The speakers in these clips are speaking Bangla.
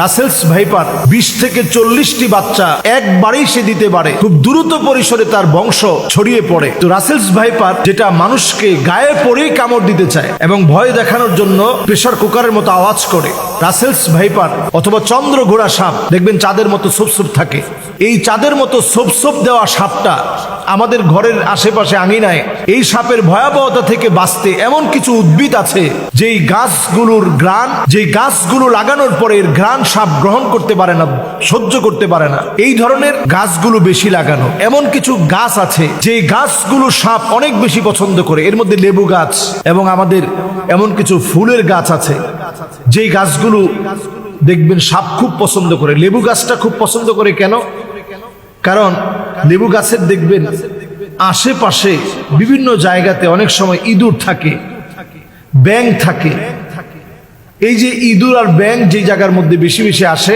রাসেলস ভাইপার 20 থেকে 40টি বাচ্চা একবারেই সে দিতে পারে, খুব দ্রুত পরিসরে তার বংশ ছড়িয়ে পড়ে। তো রাসেলস ভাইপার যেটা মানুষকে গায়ে পড়েই কামড় দিতে চায় এবং ভয় দেখানোর জন্য প্রেসার কুকারের মতো আওয়াজ করে, রাসেলস ভাইপার অথবা চন্দ্র ঘোড়া সাপ দেখবেন চাঁদের মতো সোপ থাকে। এই চাঁদের মতো সোপ দেওয়া সাপটা আমাদের ঘরের আশেপাশে আঙিনায়, এই সাপের ভয়াবহতা থেকে বাঁচতে এমন কিছু উদ্ভিদ আছে যেই গাছগুলোর ঘ্রাণ, যেই গাছগুলো লাগানোর পরে এর ঘ্রাণ সাপ গ্রহণ করতে পারে না, সহ্য করতে পারে না। এই ধরনের গাছগুলো বেশি লাগানো। এমন কিছু গাছ আছে যে গাছগুলো সাপ অনেক বেশি পছন্দ করে। এর মধ্যে লেবু গাছ এবং আমাদের এমন কিছু ফুলের গাছ আছে যেই গাছগুলো দেখবেন সাপ খুব পছন্দ করে। লেবু গাছটা খুব পছন্দ করে কেন? কারণ লেবু গাছের দেখবেন আশেপাশে বিভিন্ন জায়গাতে অনেক সময় ইঁদুর থাকে, ব্যাঙ থাকে। এই যে ইঁদুর আর ব্যাঙ যে জায়গার মধ্যে বেশি বেশি আসে,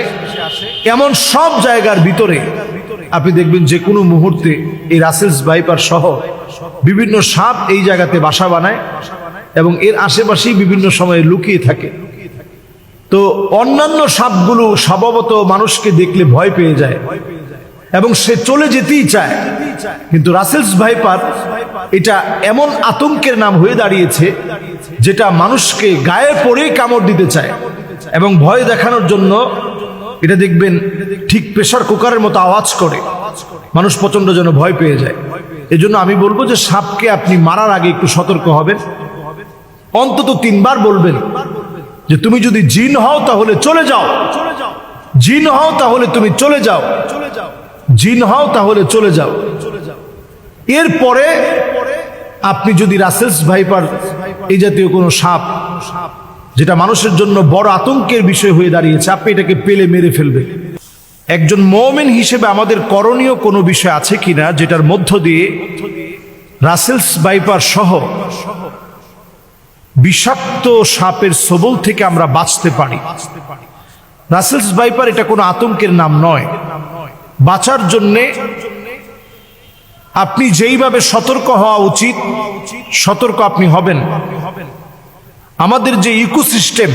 এমন সব জায়গার ভিতরে আপনি দেখবেন যে কোনো মুহূর্তে এই রাসেলস ভাইপার সহ বিভিন্ন সাপ এই জায়গাতে বাসা বানায় এবং এর আশেপাশেই বিভিন্ন সময়ে লুকিয়ে থাকে। তো অন্যান্য সাপগুলো স্বভাবত মানুষকে দেখলে ভয় পেয়ে যায় এবং সে চলে যেতেই চায়, কিন্তু রাসেলস ভাইপার এটা এমন আতঙ্কের নাম হয়ে দাঁড়িয়েছে যেটা মানুষকে গায়ে পড়েই কামড় দিতে চায় এবং ভয় দেখানোর জন্য এটা দেখবেন ঠিক প্রেসার কুকারের মতো আওয়াজ করে, মানুষ প্রচন্ড যেন ভয় পেয়ে যায়। এজন্য আমি বলবো যে সাপকে আপনি মারার আগে একটু সতর্ক হবেন, অন্তত 3 বার বলবেন যে তুমি যদি জিন হও তাহলে চলে যাও, জিন হও তাহলে তুমি চলে যাও, জিন হও তাহলে চলে যাও। এরপরে আপনি যদি রাসেলস ভাইপার এই জাতীয় কোনো সাপ যেটা মানুষের জন্য বড় আতঙ্কের বিষয় হয়ে দাঁড়িয়েছে, আপনি এটাকে পেলে মেরে ফেলবেন। একজন মুমিন হিসেবে আমাদের করণীয় কোনো বিষয় আছে কিনা যেটার মধ্য দিয়ে রাসেলস ভাইপার সহ বিষাক্ত সাপের ছোবল থেকে আমরা বাঁচতে পারি। রাসেলস ভাইপার এটা কোনো আতঙ্কের নাম নয়। বাঁচার জন্যে আপনি যেইভাবে সতর্ক হওয়া উচিত সতর্ক আপনি হবেন। আমাদের যে ইকোসিস্টেম,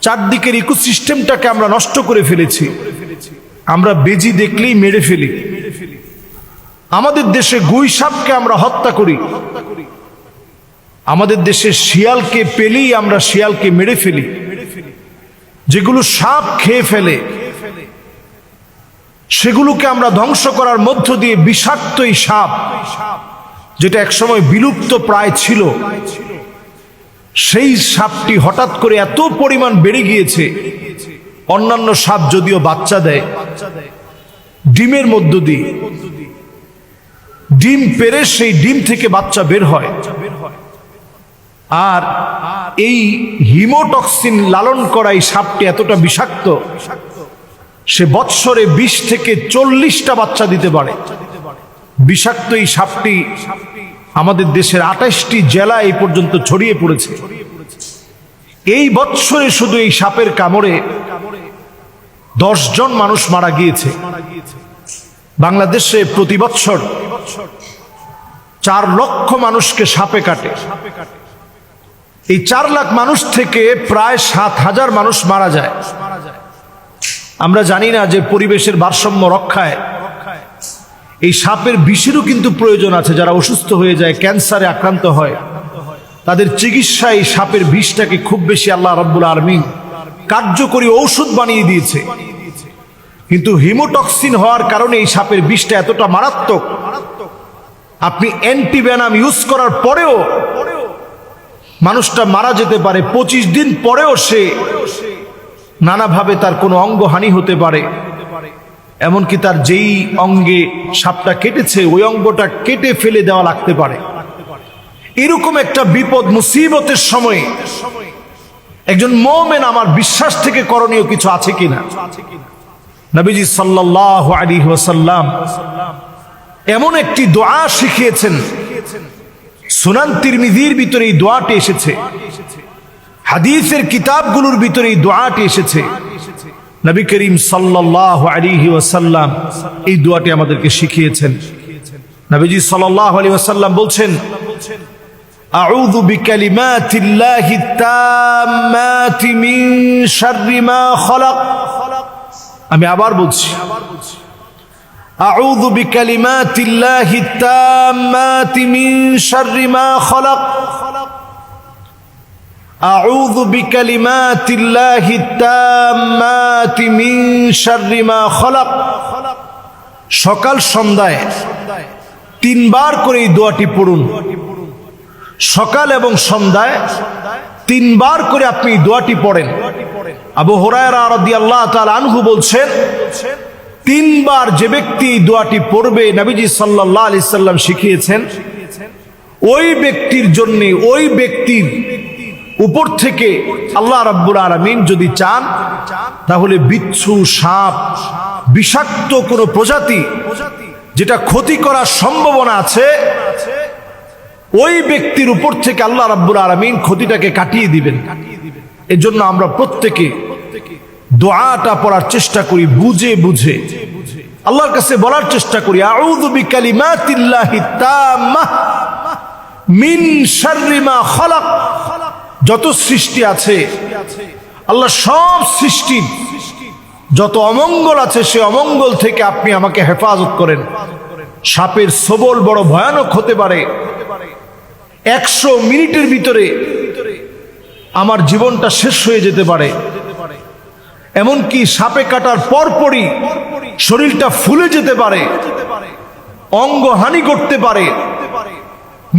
চারদিকের ইকোসিস্টেমটাকে আমরা নষ্ট করে ফেলেছি। আমরা বেজি দেখলেই মেরে ফেলি। আমাদের দেশে গুই সাপকে আমরা হত্যা করি। আমাদের দেশে শিয়ালকে পেলেই আমরা শিয়ালকে মেরে ফেলি। যেগুলো সাপ খেয়ে ফেলে সেগুলোকে আমরা ধ্বংস করার মধ্য দিয়ে বিষাক্ত এই সাপ, যেটা একসময় বিলুপ্ত প্রায় ছিল, সেই সাপটি হঠাৎ করে এত পরিমাণ বেড়ে গিয়েছে। অন্যান্য সাপ যদিও বাচ্চা দেয় ডিমের মধ্য দিয়ে, ডিম পেড়ে সেই ডিম থেকে বাচ্চা বের হয়। আর এই হিমোটক্সিন লালন করা এই সাপটি এতটা বিষাক্ত, সে বৎসরে 20 থেকে 40টা বাচ্চা দিতে পারে। বিষাক্ত এই সাপটি আমাদের দেশের 28টি জেলা এই পর্যন্ত ছড়িয়ে পড়েছে। এই বৎসরে শুধু এই সাপের কামড়ে 10 জন মানুষ মারা গিয়েছে। বাংলাদেশে প্রতি বছর 4 লক্ষ মানুষকে সাপে কাটে। এই 4 লাখ মানুষ থেকে প্রায় 7,000 মানুষ মারা যায়। আমরা জানি না যে পরিবেশের ভারসাম্য রক্ষায় এই সাপের বিষেরও কিন্তু প্রয়োজন আছে। যারা অসুস্থ হয়ে যায়, ক্যান্সারে আক্রান্ত হয়, তাদের চিকিৎসায় এই সাপের বিষটাকে খুব বেশি আল্লাহ রাব্বুল আলামিন কার্যকরী ঔষধ বানিয়ে দিয়েছে। কিন্তু হিমোটক্সিন হওয়ার কারণে এই সাপের বিষটা এতটা মারাত্মক, আপনি অ্যান্টিভেনাম ইউজ করার পরেও মানুষটা মারা যেতে পারে। 25 দিন পরেও সে নানাভাবে তার কোনো অঙ্গহানি হতে পারে, এমনকি তার যেই অঙ্গে সাপটা কেটেছে ওই অঙ্গটা কেটে ফেলে দেওয়া লাগতে পারে। এরকম একটা বিপদ মুসিবতের সময় একজন মুমিন আমার বিশ্বাস থেকে করণীয় কিছু আছে কিনা? নবীজি সাল্লাল্লাহু আলাইহি ওয়াসাল্লাম এমন একটি দোয়া শিখিয়েছেন, সুনান তিরমিজির ভিতরে এই দোয়াটি এসেছে, হাদিসের কিতাবগুলোর ভিতরে এই দোয়াটি এসেছে। নবী করিম সাল্লাল্লাহু আলাইহি ওয়াসাল্লাম এই দোয়াটি আমাদেরকে শিখিয়েছেন। নবীজি সাল্লাল্লাহু আলাইহি ওয়াসাল্লাম বলছেন, আউযু বিকালিমাতিল্লাহি তাম্মাতি মিন শাররি মা খালাক। আমি আবার বলছি, আউযু বিকালিমাতিল্লাহি তাম্মাতি মিন শাররি মা খালাক। আউযু বিকালিমাতিল্লাহি তাম্মাতি মিন শাররি মা খালাক। সকাল সন্ধ্যায় 3 বার করে এই দোয়াটি পড়ুন। সকাল এবং সন্ধ্যায় 3 বার করে আপনি দোয়াটি পড়েন। আবু হুরায়রা রাদিয়াল্লাহু তাআলা আনহু বলছেন, 3 বার যে ব্যক্তি দোয়াটি পড়বে, নবীজি সাল্লাল্লাহু আলাইহি সাল্লাম শিখিয়েছেন, ওই ব্যক্তির জন্য, ওই ব্যক্তির উপর থেকে আল্লাহ রাব্বুল আলামিন যদি চান, তাহলে বিচ্ছু, সাপ, বিষাক্ত কোনো প্রজাতি যেটা ক্ষতি করার সম্ভাবনা আছে, ওই ব্যক্তির উপর থেকে আল্লাহ রাব্বুল আলামিন ক্ষতিটাকে কাটিয়ে দিবেন। এজন্য আমরা প্রত্যেকে দোয়াটা পড়ার চেষ্টা করি, বুঝে বুঝে আল্লাহর কাছে বলার চেষ্টা করি, আউযু বিকালিমাতিল্লাহি তাম্মাহ মিন শাররি মা খালাক। যত সৃষ্টি আছে, আল্লাহ সব সৃষ্টির যত অমঙ্গল আছে, সে অমঙ্গল থেকে আপনি আমাকে হেফাজত করেন। সাপের ছোবল বড় ভয়ানক হতে পারে। 100 মিনিটের ভিতরে আমার জীবনটা শেষ হয়ে যেতে পারে। এমনকি সাপে কাটার পরপরই শরীরটা ফুলে যেতে পারে, অঙ্গহানি করতে পারে,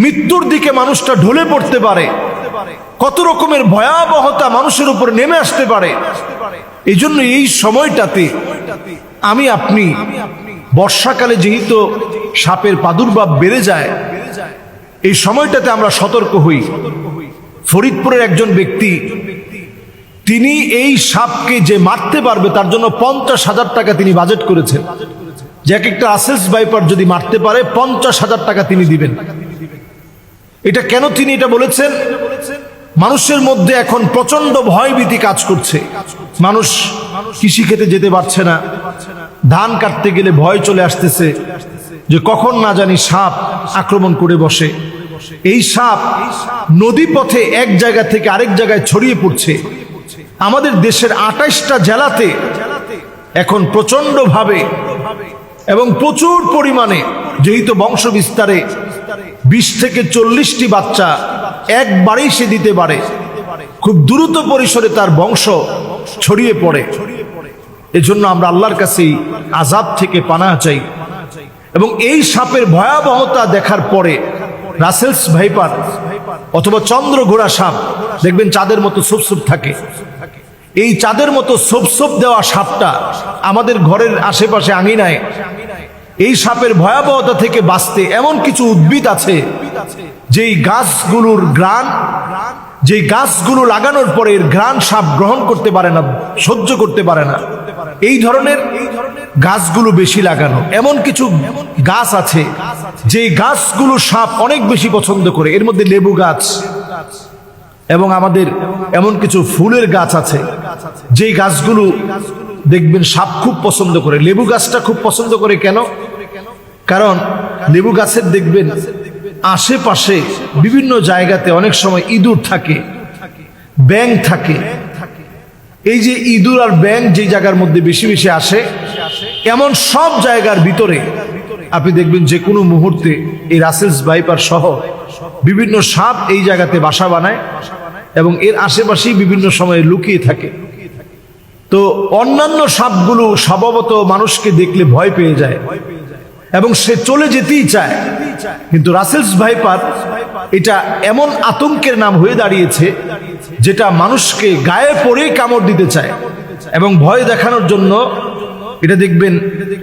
মৃত্যুর দিকে মানুষটা ঢলে পড়তে পারে, কত রকমের ভয়াবহতা মানুষের উপর নেমে আসতে পারে। এই জন্য এই সময়টাতে আমি আপনি, বর্ষাকালে যেহেতু সাপের প্রাদুর্ভাব বেড়ে যায়, এই সময়টাতে আমরা সতর্ক হই। ফরিদপুরের একজন ব্যক্তি, তিনি এই সাপকে যে মারতে পারবে তার জন্য 50,000 টাকা তিনি বাজেট করেছেন, যে এক একটা রাসেলস ভাইপার যদি মারতে পারে 50,000 টাকা তিনি দিবেন। এটা কেন তিনি এটা বলেছেন? মানুষের মধ্যে এখন প্রচন্ড ভয়ভীতি কাজ করছে। মানুষ কৃষি খেতে যেতে পারছে না, ধান কাটতে গেলে ভয় চলে আসতেছে যে কখন না জানি সাপ আক্রমণ করে বসে। এই সাপ নদী পথে এক জায়গা থেকে আরেক জায়গায় ছড়িয়ে পড়ছে। আমাদের দেশের 28টা জেলাতে এখন প্রচন্ড ভাবে এবং প্রচুর পরিমাণে, যেহেতু বংশ বিস্তারে 20 থেকে 40টি বাচ্চা একবারেই সে দিতে পারে, খুব দ্রুত পরিসরে তার বংশ ছড়িয়ে পড়ে। এজন্য আমরা আল্লাহর কাছে আযাব থেকে পানাহ চাই। এবং এই সাপের ভয়াবহতা দেখার পরে রাসেলস ভাইপার অথবা চন্দ্রঘোড়া সাপ, দেখবেন চাঁদের মতো সুপসুপ থাকে। এই চাঁদের মতো সুপসুপ দেওয়া সাপটা আমাদের ঘরের আশেপাশে আঙিনায়, এই সাপের ভয়াবহতা থেকে বাঁচতে এমন কিছু উদ্ভিদ আছে, যেই গাছগুলোর ঘ্রাণ, যেই গাছগুলো লাগানোর পরে এর ঘ্রাণ সাপ গ্রহণ করতে পারে না, সহ্য করতে পারে না। এই ধরনের গাছগুলো বেশি লাগানো। এমন কিছু গাছ আছে যে গাছগুলো সাপ অনেক বেশি পছন্দ করে। এর মধ্যে লেবু গাছ এবং আমাদের এমন কিছু ফুলের গাছ আছে, যেই গাছগুলো দেখবেন সাপ খুব পছন্দ করে। লেবু গাছটা খুব পছন্দ করে কেন? কারণ লেবু গাছের দেখবেন আশেপাশে বিভিন্ন জায়গাতে অনেক সময় ইঁদুর থাকে, ব্যাঙ থাকে। এই যে ইঁদুর আর ব্যাঙ যে জায়গার মধ্যে বেশি বেশি আসে, এমন সব জায়গার ভিতরে আপনি দেখবেন যে কোনো মুহূর্তে এই রাসেলস ভাইপার সহ বিভিন্ন সাপ এই জায়গাতে বাসা বানায় এবং এর আশেপাশেই বিভিন্ন সময়ে লুকিয়ে থাকে। তো অন্যান্য সাপগুলো স্বভাবত মানুষকে দেখলে ভয় পেয়ে যায় এবং সে চলে যেতেই চায়, কিন্তু রাসেলস ভাইপার এটা এমন আতঙ্কের নাম হয়ে দাঁড়িয়েছে, যেটা মানুষকে গায়ে পড়েই কামড় দিতে চায় এবং ভয় দেখানোর জন্য এটা দেখবেন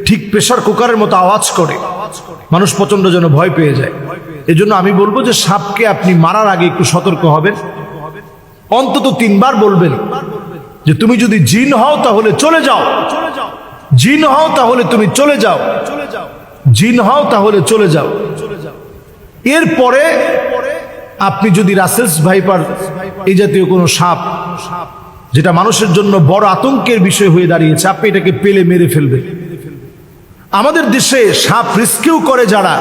ঠিক প্রেসার কুকারের মতো আওয়াজ করে, মানুষ প্রচন্ড যেন ভয় পেয়ে যায়। এজন্য আমি বলবো যে সাপকে আপনি মারার আগে একটু সতর্ক হবেন। অন্তত 3 বার বলবেন যে তুমি যদি জিন হও তাহলে চলে যাও, জিন হও তাহলে তুমি চলে যাও, জিন হও তাহলে চলে যাও। এরপরে আপনি যদি রাসেলস ভাইপার এই জাতীয় কোনো সাপ, যেটা মানুষের জন্য বড় আতঙ্কের বিষয় হয়ে দাঁড়িয়েছে, আপনি এটাকে পেলে মেরে ফেলবেন। আমাদের দেশে সাপ রেস্কিউ করে যারা,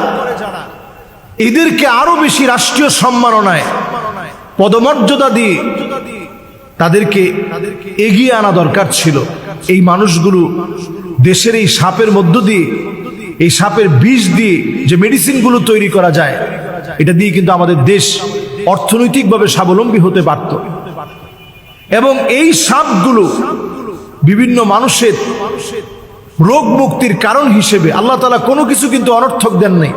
এদেরকে আরো বেশি রাষ্ট্রীয় সম্মাননায় পদমর্যাদা দিয়ে তাদেরকে এগিয়ে আনা দরকার ছিল। এই মানুষগুলো দেশের এই সাপের মধ্য দিয়ে, এই সাপের বিষ দিয়ে যে মেডিসিনগুলো তৈরি করা যায়, এটা দিয়ে কিন্তু আমাদের দেশ অর্থনৈতিকভাবে স্বাবলম্বী হতে পারত। এবং এই সাপগুলো বিভিন্ন মানুষের রোগ মুক্তির কারণ হিসেবে আল্লাহ তাআলা কোনো কিছু কিন্তু অনর্থক দেন নাই,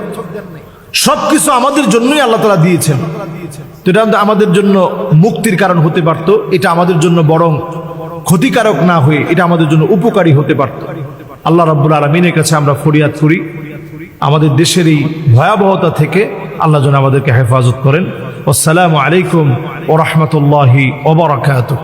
সবকিছু আমাদের জন্যই আল্লাহ তাআলা দিয়েছেন। তো এটা আমাদের জন্য মুক্তির কারণ হতে পারত, এটা আমাদের জন্য বরং ক্ষতিকারক না হয়ে এটা আমাদের জন্য উপকারী হতে পারত। আল্লাহ রাব্বুল আলামিনের কাছে আমরা ফরিয়াদ করি আমাদের দেশের এই ভয়াবহতা থেকে আল্লাহ যেন আমাদেরকে হেফাজত করেন। আসসালামু আলাইকুম ওয়া রাহমাতুল্লাহি ওয়া বারাকাতুহু।